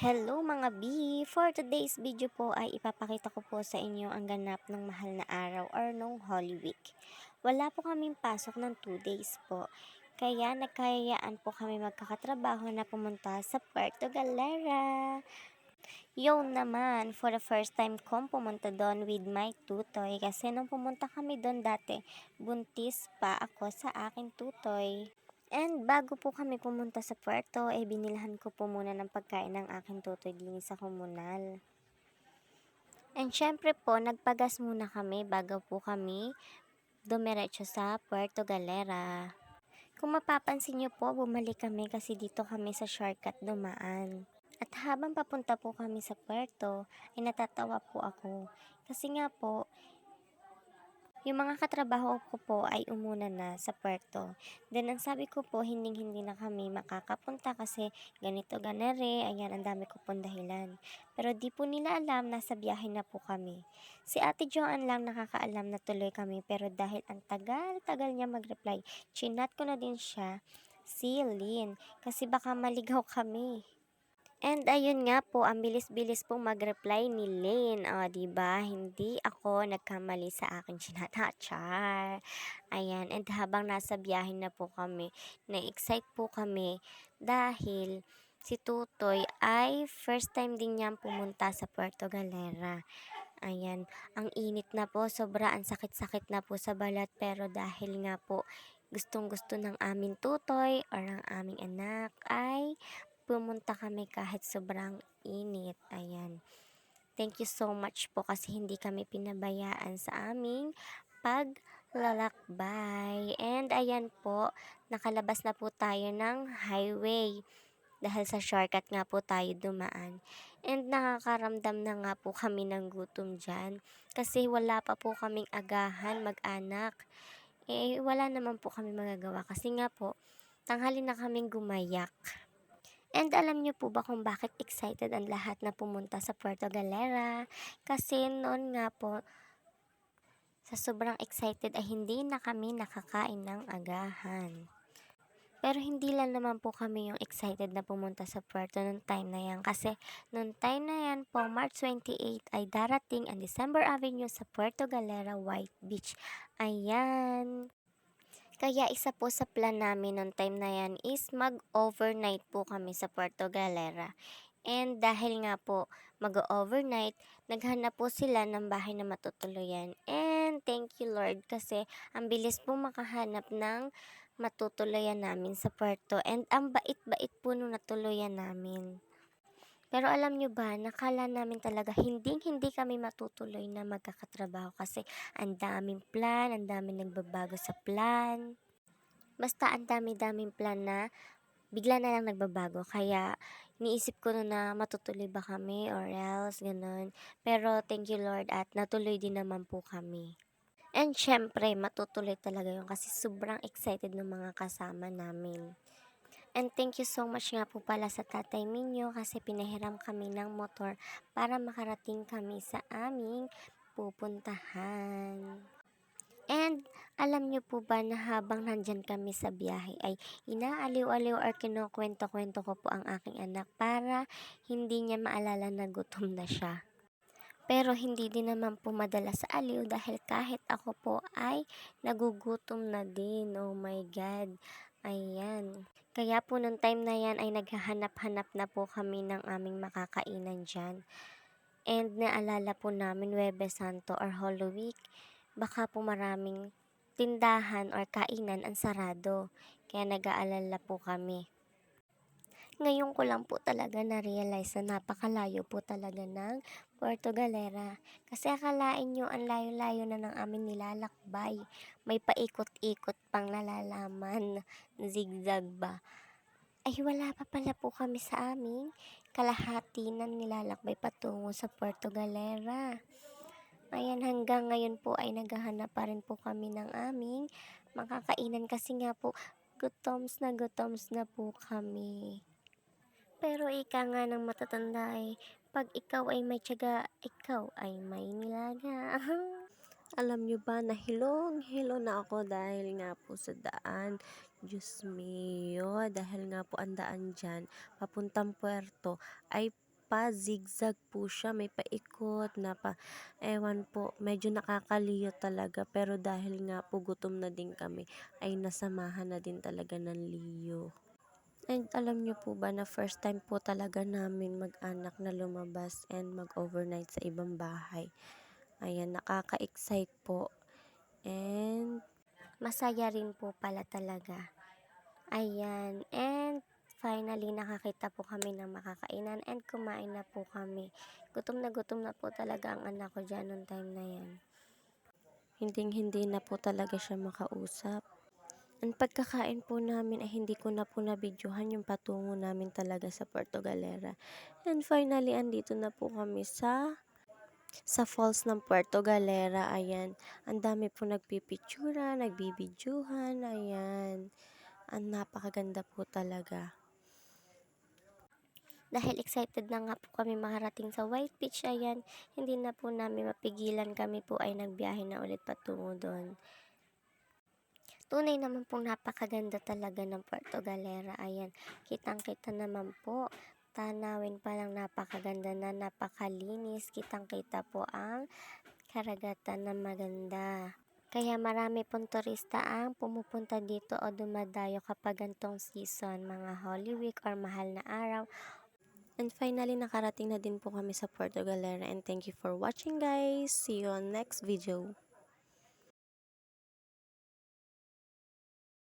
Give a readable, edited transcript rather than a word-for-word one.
Hello mga B! For today's video po ay ipapakita ko po sa inyo ang ganap ng mahal na araw or nung Holy Week. Wala po kaming pasok ng 2 days po. Kaya nagkayayaan po kami magkakatrabaho na pumunta sa Puerto Galera. Yun naman, for the first time kong pumunta doon with my tutoy kasi nung pumunta kami doon dati, buntis pa ako sa aking tutoy. And bago po kami pumunta sa puerto, binilhan ko po muna ng pagkain ng aking tutoy din sa komunal. And syempre po, nagpagas muna kami bago po kami dumiretso sa Puerto Galera. Kung mapapansin niyo po, bumalik kami kasi dito kami sa shortcut dumaan. At habang papunta po kami sa puerto, ay natatawa po ako. Kasi nga po, yung mga katrabaho ko po ay umuna na sa puerto. Then, ang sabi ko po, hindi na kami makakapunta kasi ganito ganere, ayan, ang dami ko pong dahilan. Pero di po nila alam, nasa biyahe na po kami. Si Ate Joanne lang nakakaalam na tuloy kami, pero dahil ang tagal-tagal niya mag-reply, chinat ko na din siya, si Lynn, kasi baka maligaw kami. And ayun nga po, ang bilis-bilis pong mag-reply ni Lane. O, diba? Hindi ako nagkamali sa aking chinata. Char. Ayan. And habang nasa biyahe na po kami, na-excite po kami dahil si Tutoy ay first time din niyang pumunta sa Puerto Galera. Ayan. Ang init na po. Sobra. Ang sakit-sakit na po sa balat. Pero dahil nga po gustong-gusto ng aming Tutoy or ng aming anak ay pumunta kami kahit sobrang init. Ayan. Thank you so much po kasi hindi kami pinabayaan sa aming paglalakbay. And ayan po, nakalabas na po tayo ng highway dahil sa shortcut nga po tayo dumaan. And nakakaramdam na nga po kami ng gutom dyan kasi wala pa po kaming agahan mag-anak. Wala naman po kami magagawa kasi nga po, tanghali na kaming gumayak. And alam niyo po ba kung bakit excited ang lahat na pumunta sa Puerto Galera? Kasi noon nga po, sa sobrang excited ay hindi na kami nakakain ng agahan. Pero hindi lang naman po kami yung excited na pumunta sa Puerto noong time na yan. Kasi noong time na yan po, March 28 ay darating ang December Avenue sa Puerto Galera, White Beach. Ayan. Kaya isa po sa plan namin noong time na yan is mag-overnight po kami sa Puerto Galera. And dahil nga po mag-overnight, naghanap po sila ng bahay na matutuluyan. And thank you Lord kasi ang bilis po makahanap ng matutuluyan namin sa Puerto. And ang bait-bait po nung natuluyan namin. Pero alam nyo ba, nakala namin talaga hindi kami matutuloy na magkakatrabaho kasi ang daming plan, ang daming nagbabago sa plan. Basta ang dami-daming plan na bigla na lang nagbabago. Kaya iniisip ko na matutuloy ba kami or else, ganun. Pero thank you Lord at natuloy din naman po kami. And syempre, matutuloy talaga yun kasi sobrang excited ng mga kasama namin. And thank you so much nga po pala sa Tatay Minyo kasi pinahiram kami ng motor para makarating kami sa aming pupuntahan. And alam niyo po ba na habang nandyan kami sa biyahe ay inaaliw-aliw or kinukwento-kwento ko po ang aking anak para hindi niya maalala na gutom na siya. Pero hindi din naman po madala sa aliw dahil kahit ako po ay nagugutom na din. Oh my God. Ayan. Kaya po nung time na yan ay naghahanap-hanap na po kami ng aming makakainan dyan. And naalala po namin Huwebes Santo or Holy Week, baka po maraming tindahan or kainan ang sarado. Kaya nag-aalala po kami. Ngayon ko lang po talaga na-realize na napakalayo po talaga ng Puerto Galera. Kasi akalain nyo ang layo-layo na ng aming nilalakbay. May paikot-ikot pang nalalaman. Zigzag ba? Ay wala pa pala po kami sa aming kalahati ng nilalakbay patungo sa Puerto Galera. Ayan, hanggang ngayon po ay naghahanap pa rin po kami ng aming makakainan kasi nga po gutoms na po kami. Pero ika nga ng matatanda ay, pag ikaw ay may tiyaga, ikaw ay may nilaga. Alam nyo ba na hilong-hilo na ako dahil nga po sa daan. Diyos mio, dahil nga po ang daan dyan, papuntang puerto, ay napa-zigzag po siya, may paikot, ewan po, medyo nakakaliyo talaga. Pero dahil nga po gutom na din kami, ay nasamahan na din talaga ng liyo. And alam niyo po ba na first time po talaga namin mag-anak na lumabas and mag-overnight sa ibang bahay. Ayan, nakaka-excite po. And Masaya rin po pala talaga. Ayan, and finally nakakita po kami ng makakainan and kumain na po kami. Gutom na po talaga ang anak ko dyan nung time na yan. hindi na po talaga siya makausap. Ang pagkakain po namin ay hindi ko na po nabidyohan yung patungo namin talaga sa Puerto Galera. And finally, andito na po kami sa falls ng Puerto Galera. Ayan, ang dami po nagpipictura, nagbibidyuhan. Ayan, ang napakaganda po talaga. Dahil excited na nga po kami makarating sa White Beach, ayan, hindi na po namin mapigilan, kami po ay nagbiyahe na ulit patungo doon. Tunay naman pong napakaganda talaga ng Puerto Galera, ayan, kitang-kita naman po, tanawin pa lang napakaganda na, napakalinis, kitang-kita po ang karagatan na maganda. Kaya marami pong turista ang pumupunta dito o dumadayo kapag gantong season, mga Holy Week or mahal na araw. And finally, nakarating na din po kami sa Puerto Galera. And thank you for watching, guys. See you on next video.